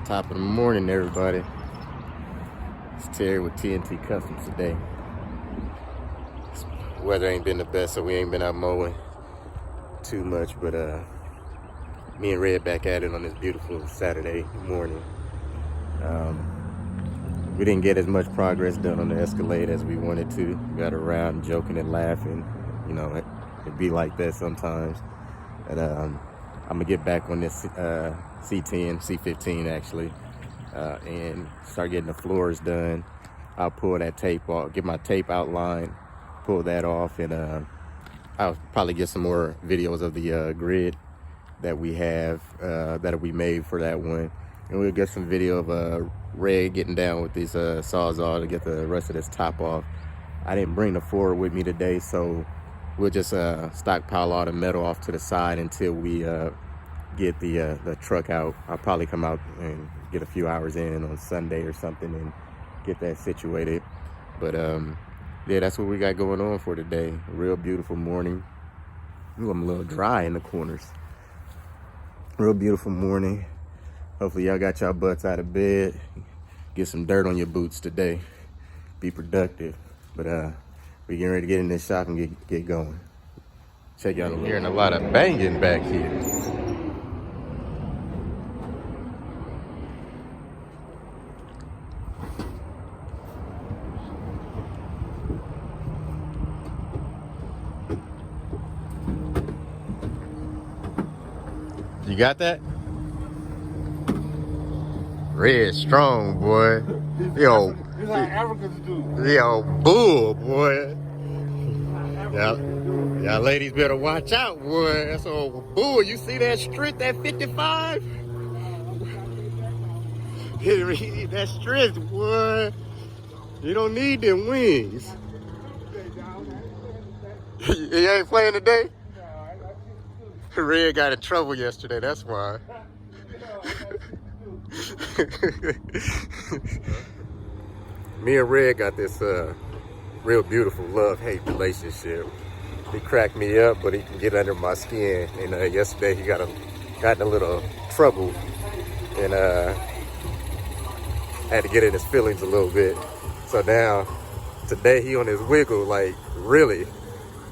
Top of the morning, everybody. It's Terry with TNT Customs today. Weather ain't been the best, so we ain't been out mowing too much, but me and Red back at it on this beautiful Saturday morning. We didn't get as much progress done on the Escalade as we wanted to. Got around joking and laughing. You know, it'd be like that sometimes. But I'm gonna get back on this C10, C15 actually, and start getting the floors done. I'll pull that tape off, get my tape outline, pull that off, and I'll probably get some more videos of the grid that we have, that we made for that one. And we'll get some video of Red getting down with these Sawzall to get the rest of this top off. I didn't bring the Ford with me today, so we'll just stockpile all the metal off to the side until we get the truck out. I'll probably come out and get a few hours in on Sunday or something and get that situated. But yeah, that's what we got going on for today. A real beautiful morning. Ooh, I'm a little dry in the corners. Real beautiful morning. Hopefully y'all got y'all butts out of bed. Get some dirt on your boots today. Be productive. But we getting ready to get in this shop and get going. Check y'all. I'm hearing a lot of banging back here. You got that? Red strong, boy. Yo, It's like Africans do. yo, bull, boy. Y'all ladies better watch out, boy. That's old bull. You see that strength, that 55? That strength, boy. You don't need them wings. You ain't playing today? Red got in trouble yesterday, that's why. Me and Red got this real beautiful love-hate relationship. He cracked me up, but he can get under my skin. And yesterday he got in a little trouble, and had to get in his feelings a little bit. So now, today he on his wiggle, like, really.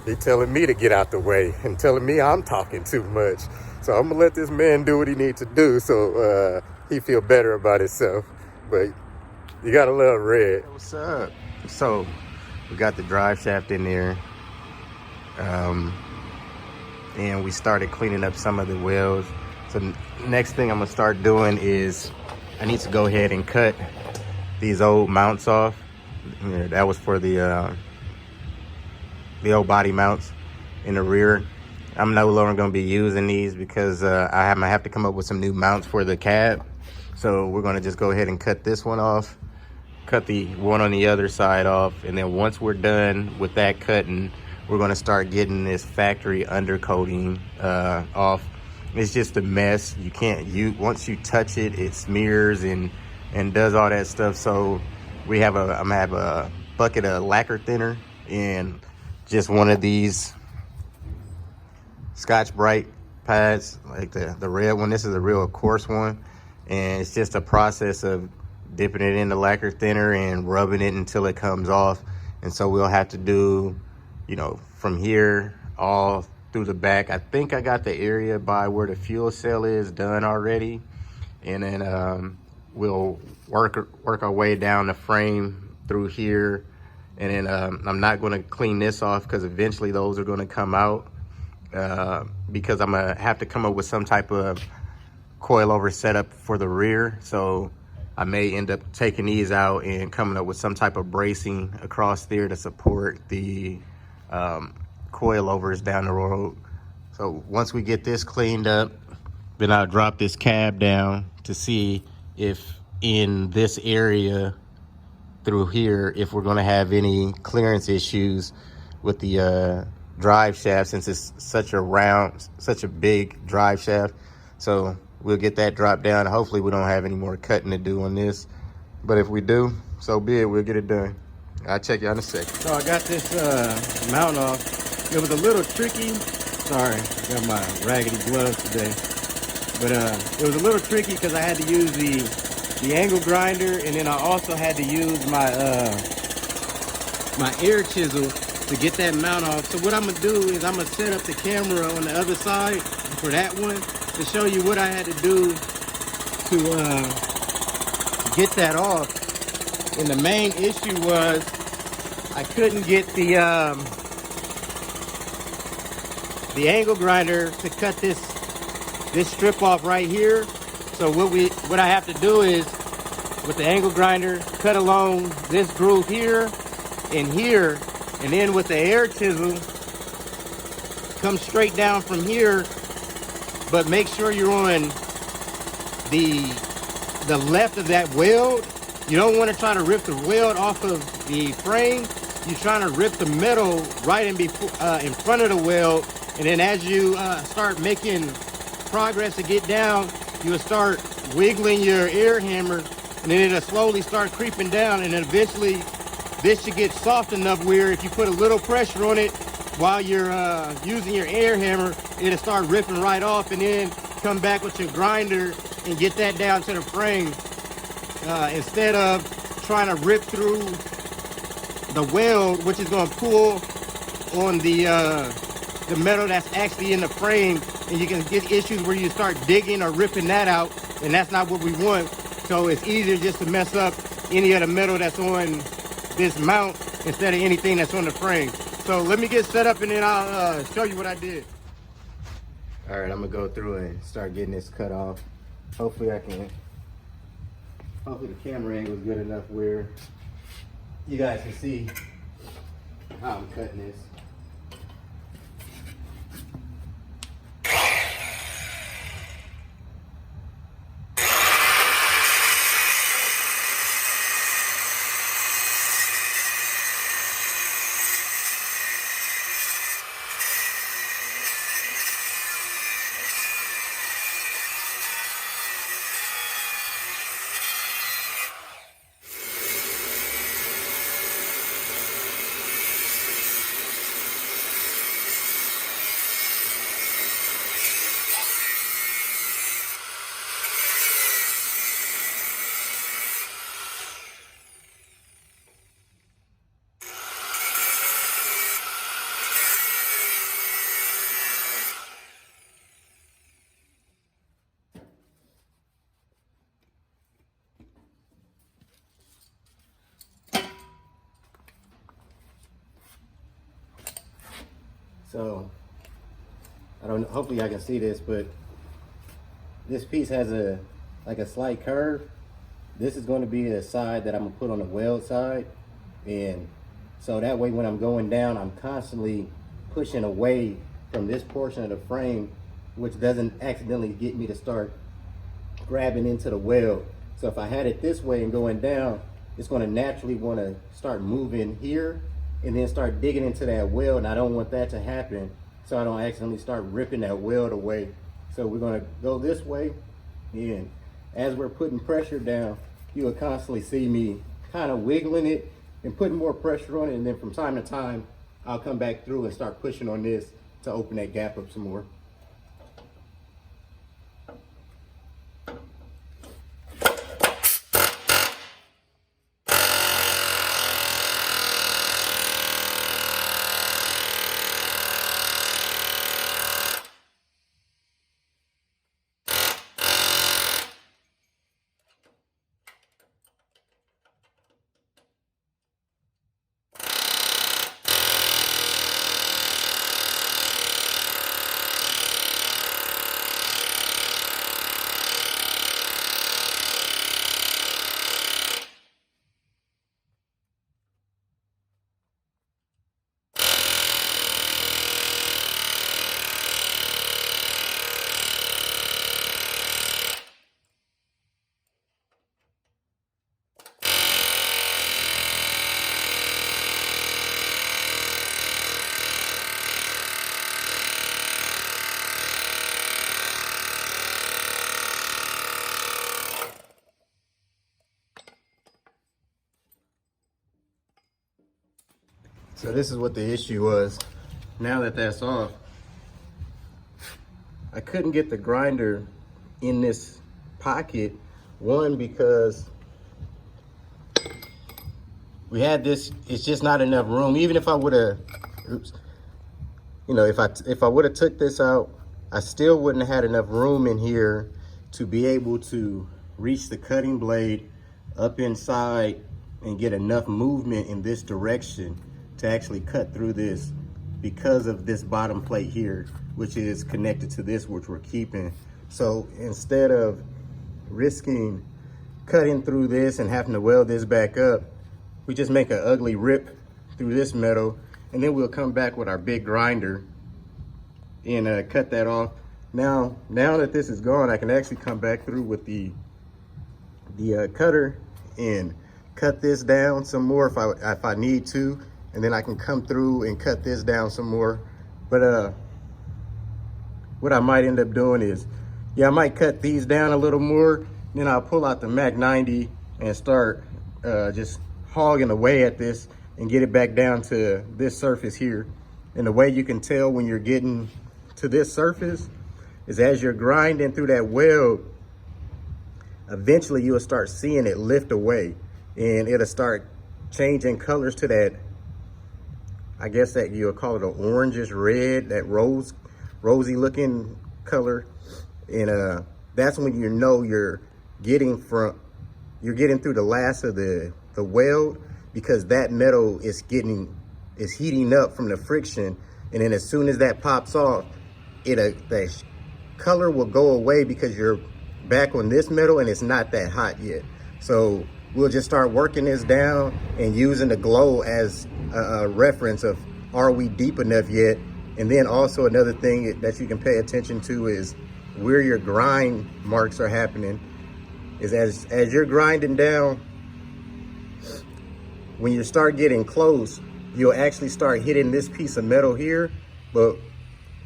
He telling me to get out the way and telling me I'm talking too much. So I'm gonna let this man do what he needs to do so he feel better about himself. But you gotta love Red. What's up? So we got the drive shaft in there. And we started cleaning up some of the welds. So next thing I'm gonna start doing is I need to go ahead and cut these old mounts off. That was for the old body mounts in the rear. I'm no longer going to be using these because I have to come up with some new mounts for the cab. So we're going to just go ahead and cut this one off, cut the one on the other side off, and then once we're done with that cutting, we're going to start getting this factory undercoating off. It's just a mess. You can't, once you touch it, it smears and does all that stuff. So I'm gonna have a bucket of lacquer thinner and just one of these Scotch Brite pads, like the red one. This is a real coarse one, and it's just a process of dipping it in the lacquer thinner and rubbing it until it comes off. And so we'll have to do, you know, from here all through the back. I think I got the area by where the fuel cell is done already, and then we'll work our way down the frame through here. And then I'm not going to clean this off because eventually those are going to come out because I'm going to have to come up with some type of coilover setup for the rear. So I may end up taking these out and coming up with some type of bracing across there to support the coilovers down the road. So once we get this cleaned up, then I'll drop this cab down to see if in this area through here, if we're going to have any clearance issues with the drive shaft, since it's such a big drive shaft. So we'll get that dropped down. Hopefully we don't have any more cutting to do on this, but if we do, so be it. We'll get it done. I'll check you in a second. So I got this mount off. It was a little tricky. Sorry, I got my raggedy gloves today. But it was a little tricky because I had to use the angle grinder, and then I also had to use my my air chisel to get that mount off. So what I'm gonna do is I'm gonna set up the camera on the other side for that one to show you what I had to do to get that off. And the main issue was I couldn't get the angle grinder to cut this strip off right here. So what I have to do is with the angle grinder cut along this groove here and here, and then with the air chisel come straight down from here, but make sure you're on the left of that weld. You don't want to try to rip the weld off of the frame. You're trying to rip the metal right in front of the weld, and then as you start making progress to get down, you will start wiggling your air hammer, and then it'll slowly start creeping down, and then eventually this should get soft enough where if you put a little pressure on it while you're using your air hammer, it'll start ripping right off, and then come back with your grinder and get that down to the frame instead of trying to rip through the weld, which is going to pull on the metal that's actually in the frame, and you can get issues where you start digging or ripping that out, and that's not what we want. So it's easier just to mess up any of the metal that's on this mount instead of anything that's on the frame. So let me get set up, and then I'll show you what I did. All right, I'm gonna go through and start getting this cut off. Hopefully the camera angle is good enough where you guys can see how I'm cutting this. So I don't know, hopefully I can see this, but this piece has a slight curve. This is going to be the side that I'm gonna put on the weld side, and so that way when I'm going down, I'm constantly pushing away from this portion of the frame, which doesn't accidentally get me to start grabbing into the weld. So if I had it this way and going down, it's going to naturally want to start moving here and then start digging into that weld, and I don't want that to happen, so I don't accidentally start ripping that weld away. So we're going to go this way, and as we're putting pressure down, you will constantly see me kind of wiggling it and putting more pressure on it, and then from time to time I'll come back through and start pushing on this to open that gap up some more. So this is what the issue was. Now that that's off, I couldn't get the grinder in this pocket. One, because we had this, it's just not enough room. Even if I would have, you know, if I would have took this out, I still wouldn't have had enough room in here to be able to reach the cutting blade up inside and get enough movement in this direction to actually cut through this, because of this bottom plate here, which is connected to this, which we're keeping. So instead of risking cutting through this and having to weld this back up, we just make an ugly rip through this metal, and then we'll come back with our big grinder and cut that off. Now that this is gone, I can actually come back through with the cutter and cut this down some more if I need to, and then I can come through and cut this down some more. But what I might end up doing is, yeah, I might cut these down a little more, then I'll pull out the Mac 90 and start just hogging away at this and get it back down to this surface here. And the way you can tell when you're getting to this surface is as you're grinding through that weld, eventually you'll start seeing it lift away, and it'll start changing colors to that, I guess that you'll call it an orangish red, that rosy looking color. And that's when you know you're getting through the last of the weld, because that metal is heating up from the friction. And then as soon as that pops off, the color will go away because you're back on this metal and it's not that hot yet. So we'll just start working this down and using the glow as a reference of, are we deep enough yet? And then also another thing that you can pay attention to is where your grind marks are happening. Is as you're grinding down, when you start getting close, you'll actually start hitting this piece of metal here. But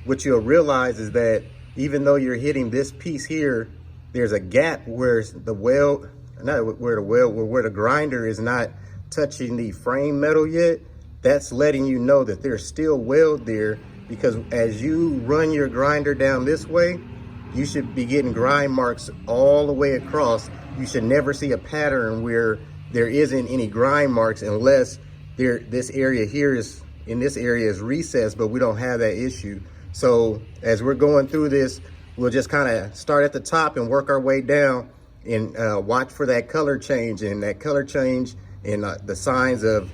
what you'll realize is that even though you're hitting this piece here, there's a gap where where the grinder is not touching the frame metal yet. That's letting you know that there's still weld there, because as you run your grinder down this way, you should be getting grind marks all the way across. You should never see a pattern where there isn't any grind marks, unless this area here is recessed, but we don't have that issue. So as we're going through this, we'll just kind of start at the top and work our way down, and watch for that color change, and the signs of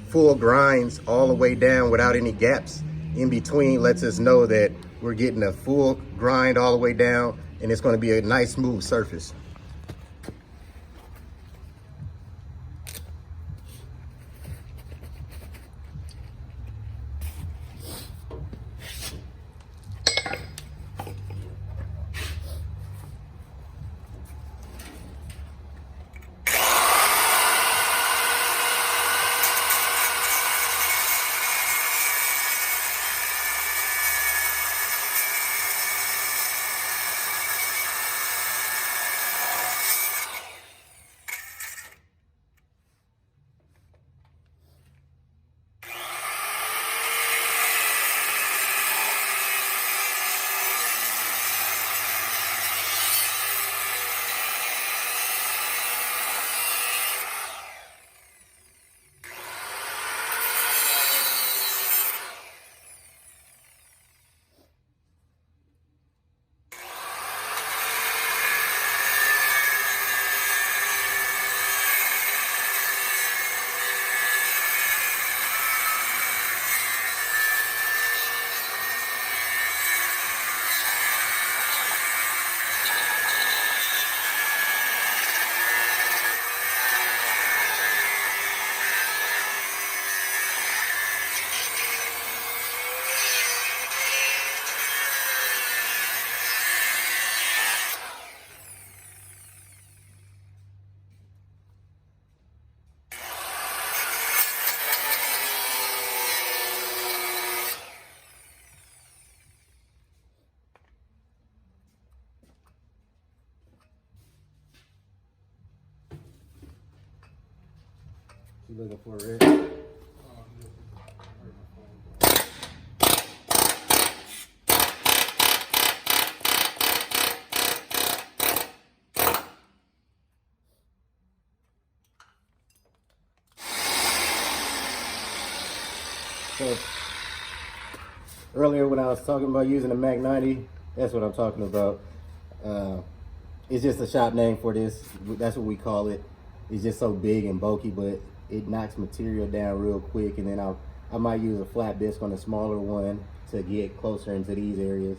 full grinds all the way down without any gaps in between lets us know that we're getting a full grind all the way down, and it's going to be a nice smooth surface. You looking for it, Red? So earlier when I was talking about using the Mac 90, that's what I'm talking about. It's just a shop name for this. That's what we call it. It's just so big and bulky, but it knocks material down real quick. And then I might use a flat disc on a smaller one to get closer into these areas.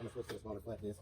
I'm gonna switch to the smaller flat disc.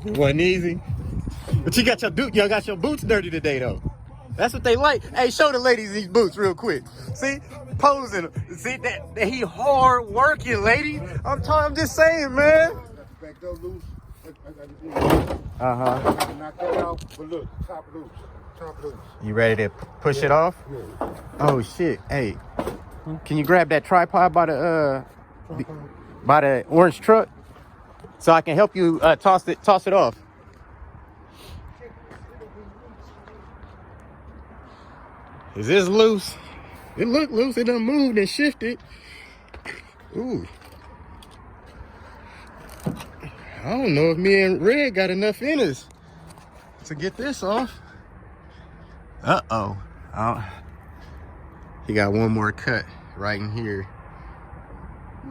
It wasn't easy. But y'all got your boots dirty today though. That's what they like. Hey, show the ladies these boots real quick. See? Posing. See that he hard working, lady. I'm just saying, man. Back door loose. Uh-huh. I can knock that out, but look, top loose. Top loose. You ready to push it off? Yeah. Oh shit. Hey. Can you grab that tripod by the orange truck? So I can help you toss it off. Is this loose? It looked loose. It done moved and shifted. Ooh. I don't know if me and Red got enough in us to get this off. Uh-oh. He got one more cut right in here.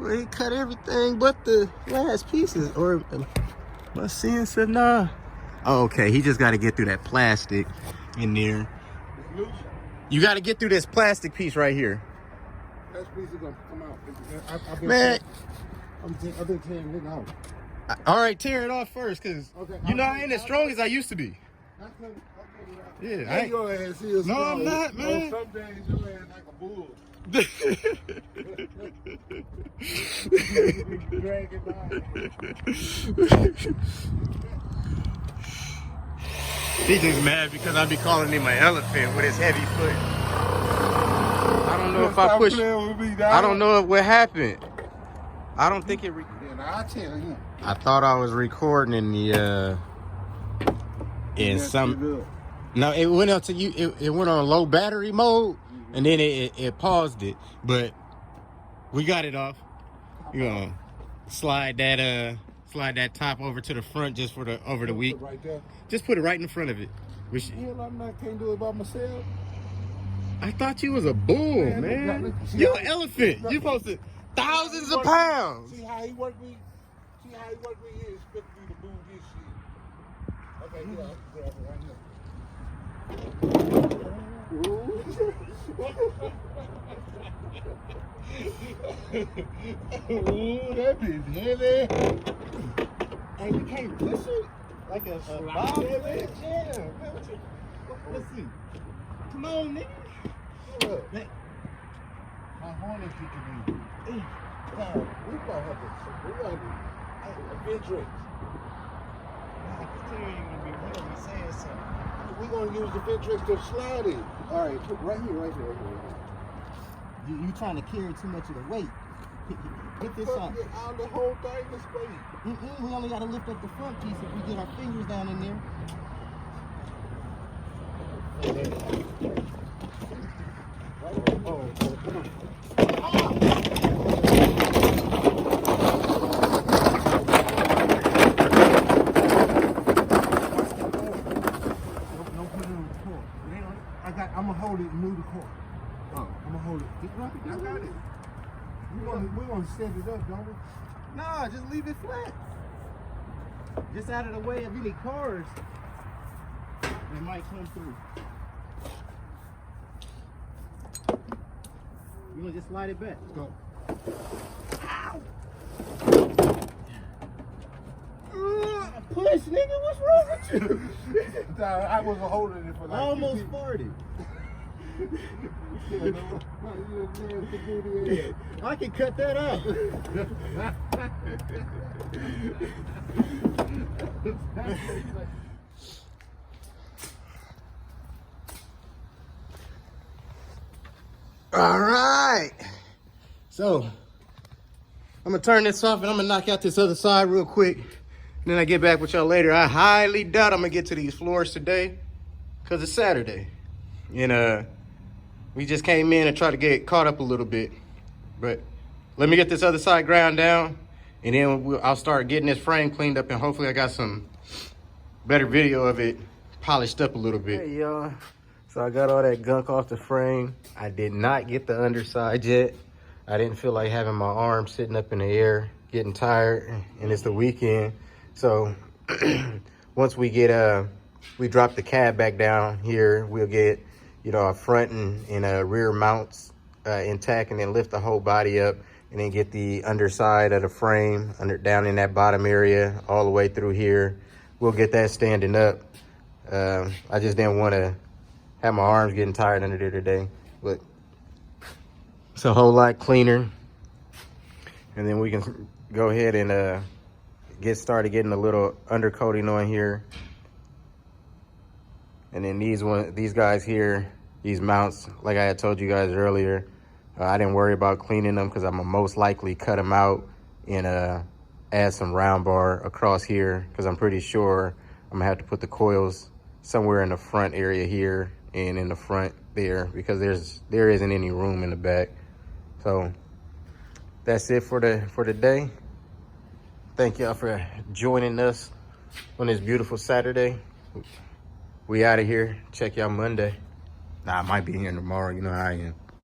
Well, he cut everything but the last pieces. Or my seeing said nah. Oh, okay. He just got to get through that plastic in there. It's loose. You got to get through this plastic piece right here. That piece is gonna come out. Man. I've been tearing it out. All right, tear it off first, because Okay, you know I ain't as strong as I used to be. Yeah, I ain't. Your ass is No, strong. I'm not, man. On some days, your ass like a bull. Drag it by. He just mad because I be calling him an elephant with his heavy foot. I don't know if I Stop pushed. playing with me, dog. I don't know what happened. I don't think it. Yeah, now I tell you. I thought I was recording in the in some. No, it went up to you. It went on low battery mode, and then it paused it. But we got it off. You know, slide that top over to the front just for the over the week. Right there. Just put it right in front of it. Hell, can't do it by myself. I thought you was a bull, man. You an elephant. You posted thousands of pounds. See how he worked me? See how he worked me? He expected me to move this shit. Okay, yeah, I can grab it right here. Ooh, that bitch heavy. Hey, you can't push it like a bob, man. Yeah, let's see. Come on, nigga. Look, how horny he can be. Now, we gonna have a bench race. We gonna use the bench race to slide it. All right, right here. You trying to carry too much of the weight. Get this up. All the whole thing is weight. We only got to lift up the front piece if we get our fingers down in there. I'm gonna hold it and move the car. I'm gonna hold it. I got it. We want to set it up, don't we? Nah, just leave it flat. Just out of the way of any cars that might come through. You gonna just slide it back? Go. Ow! Push, nigga, what's wrong with you? Nah, I wasn't holding it for like I almost farted. I can cut that out. All right. So I'm gonna turn this off and I'm gonna knock out this other side real quick. And then I get back with y'all later. I highly doubt I'm gonna get to these floors today because it's Saturday. And we just came in and tried to get caught up a little bit. But let me get this other side ground down, and then I'll start getting this frame cleaned up, and hopefully I got some better video of it polished up a little bit. Hey y'all, so I got all that gunk off the frame. I did not get the underside yet. I didn't feel like having my arm sitting up in the air, getting tired, and it's the weekend. So once we get we drop the cab back down here, we'll get, you know, our front and rear mounts intact, and then lift the whole body up, and then get the underside of the frame down in that bottom area all the way through here. We'll get that standing up. I just didn't want to have my arms getting tired under there today, but it's a whole lot cleaner. And then we can go ahead and get started getting a little undercoating on here. And then these guys here, these mounts, like I had told you guys earlier, I didn't worry about cleaning them because I'm gonna most likely cut them out and add some round bar across here, because I'm pretty sure I'm gonna have to put the coils somewhere in the front area here and in the front there, because there isn't any room in the back. So that's it for the day. Thank y'all for joining us on this beautiful Saturday. We out of here. Check y'all Monday. Nah, I might be here tomorrow. You know how I am.